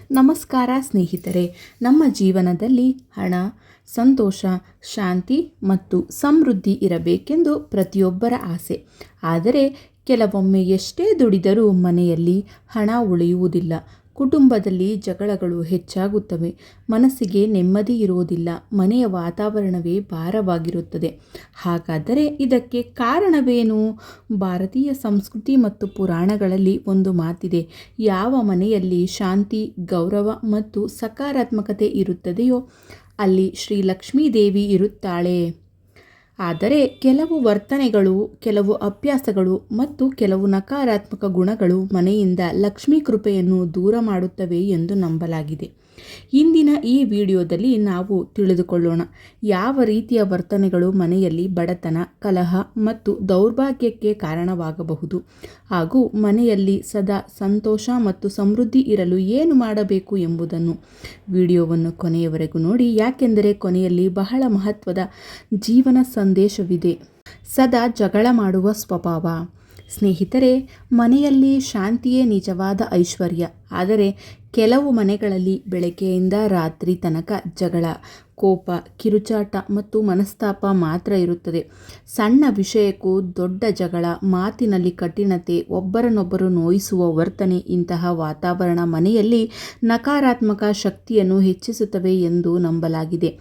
ನಮಸ್ಕಾರ ಸ್ನೇಹಿತರೆ, ನಮ್ಮ ಜೀವನದಲ್ಲಿ ಹಣ, ಸಂತೋಷ, ಶಾಂತಿ ಮತ್ತು ಸಮೃದ್ಧಿ ಇರಬೇಕೆಂದು ಪ್ರತಿಯೊಬ್ಬರ ಆಸೆ. ಆದರೆ ಕೆಲವೊಮ್ಮೆ ಎಷ್ಟೇ ದುಡಿದರೂ ಮನೆಯಲ್ಲಿ ಹಣ ಉಳಿಯುವುದಿಲ್ಲ. ಕುಟುಂಬದಲ್ಲಿ ಜಗಳಗಳು ಹೆಚ್ಚಾಗುತ್ತವೆ. ಮನಸ್ಸಿಗೆ ನೆಮ್ಮದಿ ಇರುವುದಿಲ್ಲ. ಮನೆಯ ವಾತಾವರಣವೇ ಭಾರವಾಗಿರುತ್ತದೆ. ಹಾಗಾದರೆ ಇದಕ್ಕೆ ಕಾರಣವೇನು? ಭಾರತೀಯ ಸಂಸ್ಕೃತಿ ಮತ್ತು ಪುರಾಣಗಳಲ್ಲಿ ಒಂದು ಮಾತಿದೆ. ಯಾವ ಮನೆಯಲ್ಲಿ ಶಾಂತಿ, ಗೌರವ ಮತ್ತು ಸಕಾರಾತ್ಮಕತೆ ಇರುತ್ತದೆಯೋ ಅಲ್ಲಿ ಶ್ರೀ ಲಕ್ಷ್ಮೀ ದೇವಿ ಇರುತ್ತಾಳೆ. ಆದರೆ ಕೆಲವು ವರ್ತನೆಗಳು, ಕೆಲವು ಅಭ್ಯಾಸಗಳು ಮತ್ತು ಕೆಲವು ನಕಾರಾತ್ಮಕ ಗುಣಗಳು ಮನೆಯಿಂದ ಲಕ್ಷ್ಮೀ ಕೃಪೆಯನ್ನು ದೂರ ಮಾಡುತ್ತವೆ ಎಂದು ನಂಬಲಾಗಿದೆ. ಇಂದಿನ ಈ ವಿಡಿಯೋದಲ್ಲಿ ನಾವು ತಿಳಿದುಕೊಳ್ಳೋಣ ಯಾವ ರೀತಿಯ ವರ್ತನೆಗಳು ಮನೆಯಲ್ಲಿ ಬಡತನ, ಕಲಹ ಮತ್ತು ದೌರ್ಭಾಗ್ಯಕ್ಕೆ ಕಾರಣವಾಗಬಹುದು ಹಾಗೂ ಮನೆಯಲ್ಲಿ ಸದಾ ಸಂತೋಷ ಮತ್ತು ಸಮೃದ್ಧಿ ಇರಲು ಏನು ಮಾಡಬೇಕು ಎಂಬುದನ್ನು. ವಿಡಿಯೋವನ್ನು ಕೊನೆಯವರೆಗೂ ನೋಡಿ, ಯಾಕೆಂದರೆ ಕೊನೆಯಲ್ಲಿ ಬಹಳ ಮಹತ್ವದ ಜೀವನ ಸಂದೇಶವಿದೆ. ಸದಾ ಜಗಳ ಮಾಡುವ ಸ್ವಭಾವ. ಸ್ನೇಹಿತರೆ, ಮನೆಯಲ್ಲಿ ಶಾಂತಿಯೇ ನಿಜವಾದ ಐಶ್ವರ್ಯ. ಆದರೆ ಕೆಲವು ಮನೆಗಳಲ್ಲಿ ಬೆಳಗ್ಗೆಯಿಂದ ರಾತ್ರಿ ತನಕ ಜಗಳ, ಕೋಪ, ಕಿರುಚಾಟ ಮತ್ತು ಮನಸ್ತಾಪ ಮಾತ್ರ ಇರುತ್ತದೆ. ಸಣ್ಣ ವಿಷಯಕ್ಕೂ ದೊಡ್ಡ ಜಗಳ, ಮಾತಿನಲ್ಲಿ ಕಠಿಣತೆ, ಒಬ್ಬರನ್ನೊಬ್ಬರು ನೋಯಿಸುವ ವರ್ತನೆ. ಇಂತಹ ವಾತಾವರಣ ಮನೆಯಲ್ಲಿ ನಕಾರಾತ್ಮಕ ಶಕ್ತಿಯನ್ನು ಹೆಚ್ಚಿಸುತ್ತವೆ ಎಂದು ನಂಬಲಾಗಿದೆ.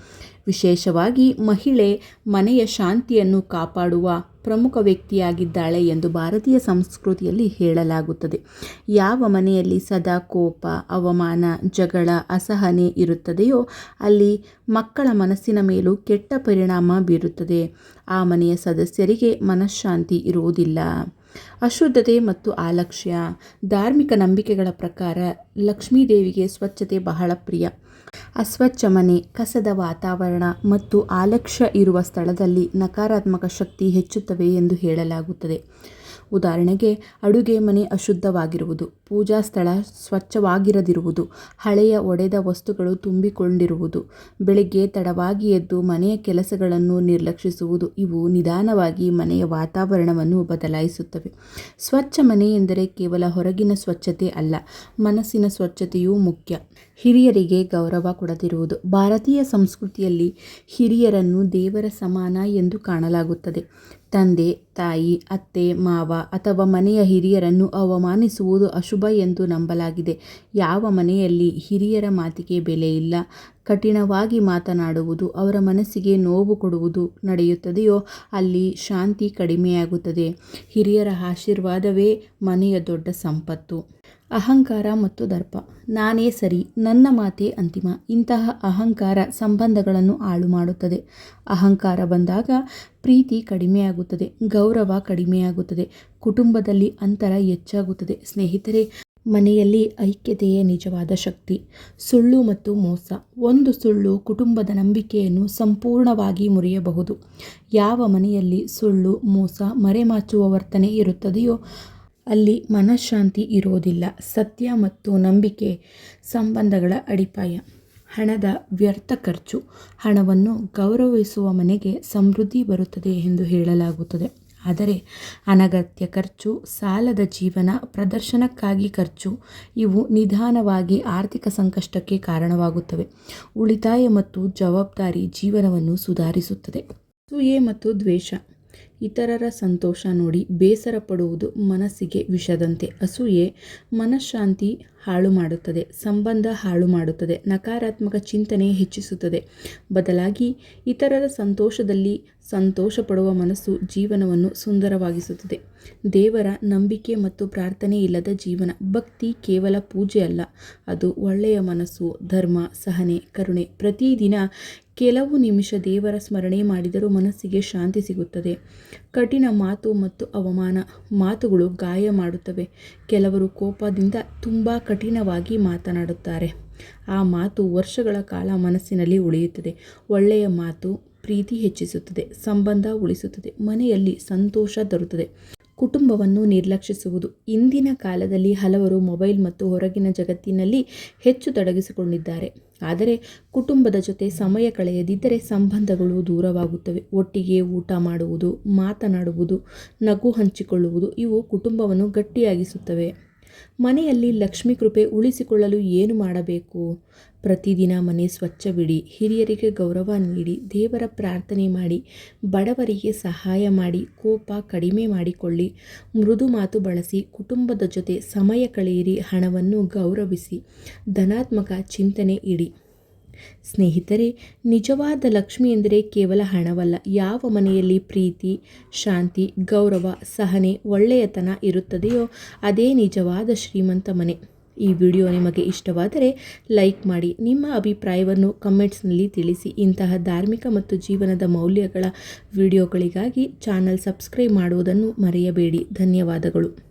ವಿಶೇಷವಾಗಿ ಮಹಿಳೆ ಮನೆಯ ಶಾಂತಿಯನ್ನು ಕಾಪಾಡುವ ಪ್ರಮುಖ ವ್ಯಕ್ತಿಯಾಗಿದ್ದಾಳೆ ಎಂದು ಭಾರತೀಯ ಸಂಸ್ಕೃತಿಯಲ್ಲಿ ಹೇಳಲಾಗುತ್ತದೆ. ಯಾವ ಮನೆಯಲ್ಲಿ ಸದಾ ಕೋಪ, ಅವಮಾನ, ಜಗಳ, ಅಸಹನೆ ಇರುತ್ತದೆಯೋ ಅಲ್ಲಿ ಮಕ್ಕಳ ಮನಸ್ಸಿನ ಮೇಲೂ ಕೆಟ್ಟ ಪರಿಣಾಮ ಬೀರುತ್ತದೆ. ಆ ಮನೆಯ ಸದಸ್ಯರಿಗೆ ಮನಃಶಾಂತಿ ಇರುವುದಿಲ್ಲ. ಅಶುದ್ಧತೆ ಮತ್ತು ಅಲಕ್ಷ್ಯ. ಧಾರ್ಮಿಕ ನಂಬಿಕೆಗಳ ಪ್ರಕಾರ ಲಕ್ಷ್ಮೀದೇವಿಗೆ ಸ್ವಚ್ಛತೆ ಬಹಳ ಪ್ರಿಯ. ಅಸ್ವಚ್ಛ ಮನೆ, ಕಸದ ವಾತಾವರಣ ಮತ್ತು ಅಲಕ್ಷ್ಯ ಇರುವ ಸ್ಥಳದಲ್ಲಿ ನಕಾರಾತ್ಮಕ ಶಕ್ತಿ ಹೆಚ್ಚುತ್ತವೆ ಎಂದು ಹೇಳಲಾಗುತ್ತದೆ. ಉದಾಹರಣೆಗೆ, ಅಡುಗೆ ಮನೆ ಅಶುದ್ಧವಾಗಿರುವುದು, ಪೂಜಾ ಸ್ಥಳ ಸ್ವಚ್ಛವಾಗಿರದಿರುವುದು, ಹಳೆಯ ಒಡೆದ ವಸ್ತುಗಳು ತುಂಬಿಕೊಂಡಿರುವುದು, ಬೆಳಗ್ಗೆ ತಡವಾಗಿ ಎದ್ದು ಮನೆಯ ಕೆಲಸಗಳನ್ನು ನಿರ್ಲಕ್ಷಿಸುವುದು ಇವು ನಿಧಾನವಾಗಿ ಮನೆಯ ವಾತಾವರಣವನ್ನು ಬದಲಾಯಿಸುತ್ತವೆ. ಸ್ವಚ್ಛ ಮನೆ ಎಂದರೆ ಕೇವಲ ಹೊರಗಿನ ಸ್ವಚ್ಛತೆ ಅಲ್ಲ, ಮನಸ್ಸಿನ ಸ್ವಚ್ಛತೆಯೂ ಮುಖ್ಯ. ಹಿರಿಯರಿಗೆ ಗೌರವ ಕೊಡದಿರುವುದು. ಭಾರತೀಯ ಸಂಸ್ಕೃತಿಯಲ್ಲಿ ಹಿರಿಯರನ್ನು ದೇವರ ಸಮಾನ ಎಂದು ಕಾಣಲಾಗುತ್ತದೆ. ತಂದೆ, ತಾಯಿ, ಅತ್ತೆ, ಮಾವ ಅಥವಾ ಮನೆಯ ಹಿರಿಯರನ್ನು ಅವಮಾನಿಸುವುದು ಅಶುಭ ಎಂದು ನಂಬಲಾಗಿದೆ. ಯಾವ ಮನೆಯಲ್ಲಿ ಹಿರಿಯರ ಮಾತಿಗೆ ಬೆಲೆ ಇಲ್ಲ, ಕಠಿಣವಾಗಿ ಮಾತನಾಡುವುದು, ಅವರ ಮನಸ್ಸಿಗೆ ನೋವು ಕೊಡುವುದು ನಡೆಯುತ್ತದೆಯೋ ಅಲ್ಲಿ ಶಾಂತಿ ಕಡಿಮೆಯಾಗುತ್ತದೆ. ಹಿರಿಯರ ಆಶೀರ್ವಾದವೇ ಮನೆಯ ದೊಡ್ಡ ಸಂಪತ್ತು. ಅಹಂಕಾರ ಮತ್ತು ದರ್ಪ. ನಾನೇ ಸರಿ, ನನ್ನ ಮಾತೇ ಅಂತಿಮ. ಇಂತಹ ಅಹಂಕಾರ ಸಂಬಂಧಗಳನ್ನು ಹಾಳು ಮಾಡುತ್ತದೆ. ಅಹಂಕಾರ ಬಂದಾಗ ಪ್ರೀತಿ ಕಡಿಮೆಯಾಗುತ್ತದೆ, ಗೌರವ ಕಡಿಮೆಯಾಗುತ್ತದೆ, ಕುಟುಂಬದಲ್ಲಿ ಅಂತರ ಹೆಚ್ಚಾಗುತ್ತದೆ. ಸ್ನೇಹಿತರೆ, ಮನೆಯಲ್ಲಿ ಐಕ್ಯತೆಯೇ ನಿಜವಾದ ಶಕ್ತಿ. ಸುಳ್ಳು ಮತ್ತು ಮೋಸ. ಒಂದು ಸುಳ್ಳು ಕುಟುಂಬದ ನಂಬಿಕೆಯನ್ನು ಸಂಪೂರ್ಣವಾಗಿ ಮುರಿಯಬಹುದು. ಯಾವ ಮನೆಯಲ್ಲಿ ಸುಳ್ಳು, ಮೋಸ, ಮರೆಮಾಚುವ ವರ್ತನೆ ಇರುತ್ತದೆಯೋ ಅಲ್ಲಿ ಮನಃಶಾಂತಿ ಇರೋದಿಲ್ಲ. ಸತ್ಯ ಮತ್ತು ನಂಬಿಕೆ ಸಂಬಂಧಗಳ ಅಡಿಪಾಯ. ಹಣದ ವ್ಯರ್ಥ ಖರ್ಚು. ಹಣವನ್ನು ಗೌರವಿಸುವ ಮನೆಗೆ ಸಮೃದ್ಧಿ ಬರುತ್ತದೆ ಎಂದು ಹೇಳಲಾಗುತ್ತದೆ. ಆದರೆ ಅನಗತ್ಯ ಖರ್ಚು, ಸಾಲದ ಜೀವನ, ಪ್ರದರ್ಶನಕ್ಕಾಗಿ ಖರ್ಚು ಇವು ನಿಧಾನವಾಗಿ ಆರ್ಥಿಕ ಸಂಕಷ್ಟಕ್ಕೆ ಕಾರಣವಾಗುತ್ತವೆ. ಉಳಿತಾಯ ಮತ್ತು ಜವಾಬ್ದಾರಿ ಜೀವನವನ್ನು ಸುಧಾರಿಸುತ್ತದೆ. ಅಸೂಯೆ ಮತ್ತು ದ್ವೇಷ. ಇತರರ ಸಂತೋಷ ನೋಡಿ ಬೇಸರ ಪಡುವುದು ಮನಸ್ಸಿಗೆ ವಿಷದಂತೆ. ಅಸೂಯೆ ಮನಃಶಾಂತಿ ಹಾಳು ಮಾಡುತ್ತದೆ, ಸಂಬಂಧ ಹಾಳು ಮಾಡುತ್ತದೆ, ನಕಾರಾತ್ಮಕ ಚಿಂತನೆ ಹೆಚ್ಚಿಸುತ್ತದೆ. ಬದಲಾಗಿ ಇತರರ ಸಂತೋಷದಲ್ಲಿ ಸಂತೋಷ ಪಡುವ ಮನಸ್ಸು ಜೀವನವನ್ನು ಸುಂದರವಾಗಿಸುತ್ತದೆ. ದೇವರ ನಂಬಿಕೆ ಮತ್ತು ಪ್ರಾರ್ಥನೆ ಇಲ್ಲದ ಜೀವನ. ಭಕ್ತಿ ಕೇವಲ ಪೂಜೆ ಅಲ್ಲ, ಅದು ಒಳ್ಳೆಯ ಮನಸ್ಸು, ಧರ್ಮ, ಸಹನೆ, ಕರುಣೆ. ಪ್ರತಿದಿನ ಕೆಲವು ನಿಮಿಷ ದೇವರ ಸ್ಮರಣೆ ಮಾಡಿದರೂ ಮನಸ್ಸಿಗೆ ಶಾಂತಿ ಸಿಗುತ್ತದೆ. ಕಠಿಣ ಮಾತು ಮತ್ತು ಅವಮಾನ. ಮಾತುಗಳು ಗಾಯ ಮಾಡುತ್ತವೆ. ಕೆಲವರು ಕೋಪದಿಂದ ತುಂಬ ಕಠಿಣವಾಗಿ ಮಾತನಾಡುತ್ತಾರೆ. ಆ ಮಾತು ವರ್ಷಗಳ ಕಾಲ ಮನಸ್ಸಿನಲ್ಲಿ ಉಳಿಯುತ್ತದೆ. ಒಳ್ಳೆಯ ಮಾತು ಪ್ರೀತಿ ಹೆಚ್ಚಿಸುತ್ತದೆ, ಸಂಬಂಧ ಉಳಿಸುತ್ತದೆ, ಮನೆಯಲ್ಲಿ ಸಂತೋಷ ತರುತ್ತದೆ. ಕುಟುಂಬವನ್ನು ನಿರ್ಲಕ್ಷಿಸುವುದು. ಇಂದಿನ ಕಾಲದಲ್ಲಿ ಹಲವರು ಮೊಬೈಲ್ ಮತ್ತು ಹೊರಗಿನ ಜಗತ್ತಿನಲ್ಲಿ ಹೆಚ್ಚು ತೊಡಗಿಸಿಕೊಂಡಿದ್ದಾರೆ. ಆದರೆ ಕುಟುಂಬದ ಜೊತೆ ಸಮಯ ಕಳೆಯದಿದ್ದರೆ ಸಂಬಂಧಗಳು ದೂರವಾಗುತ್ತವೆ. ಒಟ್ಟಿಗೆ ಊಟ ಮಾಡುವುದು, ಮಾತನಾಡುವುದು, ನಗು ಹಂಚಿಕೊಳ್ಳುವುದು ಇವು ಕುಟುಂಬವನ್ನು ಗಟ್ಟಿಯಾಗಿಸುತ್ತವೆ. ಮನೆಯಲ್ಲಿ ಲಕ್ಷ್ಮೀ ಕೃಪೆ ಉಳಿಸಿಕೊಳ್ಳಲು ಏನು ಮಾಡಬೇಕು? ಪ್ರತಿದಿನ ಮನೆ ಸ್ವಚ್ಛವಿಡಿ, ಹಿರಿಯರಿಗೆ ಗೌರವ ನೀಡಿ, ದೇವರ ಪ್ರಾರ್ಥನೆ ಮಾಡಿ, ಬಡವರಿಗೆ ಸಹಾಯ ಮಾಡಿ, ಕೋಪ ಕಡಿಮೆ ಮಾಡಿಕೊಳ್ಳಿ, ಮೃದು ಮಾತು ಬಳಸಿ, ಕುಟುಂಬದ ಜೊತೆ ಸಮಯ ಕಳೆಯಿರಿ, ಹಣವನ್ನು ಗೌರವಿಸಿ, ಧನಾತ್ಮಕ ಚಿಂತನೆ ಇಡಿ. ಸ್ನೇಹಿತರೆ, ನಿಜವಾದ ಲಕ್ಷ್ಮಿ ಎಂದರೆ ಕೇವಲ ಹಣವಲ್ಲ. ಯಾವ ಮನೆಯಲ್ಲಿ ಪ್ರೀತಿ, ಶಾಂತಿ, ಗೌರವ, ಸಹನೆ, ಒಳ್ಳೆಯತನ ಇರುತ್ತದೆಯೋ ಅದೇ ನಿಜವಾದ ಶ್ರೀಮಂತ ಮನೆ. ಈ ವಿಡಿಯೋ ನಿಮಗೆ ಇಷ್ಟವಾದರೆ ಲೈಕ್ ಮಾಡಿ, ನಿಮ್ಮ ಅಭಿಪ್ರಾಯವನ್ನು ಕಮೆಂಟ್ಸ್ನಲ್ಲಿ ತಿಳಿಸಿ. ಇಂತಹ ಧಾರ್ಮಿಕ ಮತ್ತು ಜೀವನದ ಮೌಲ್ಯಗಳ ವಿಡಿಯೋಗಳಿಗಾಗಿ ಚಾನಲ್ ಸಬ್ಸ್ಕ್ರೈಬ್ ಮಾಡುವುದನ್ನು ಮರೆಯಬೇಡಿ. ಧನ್ಯವಾದಗಳು.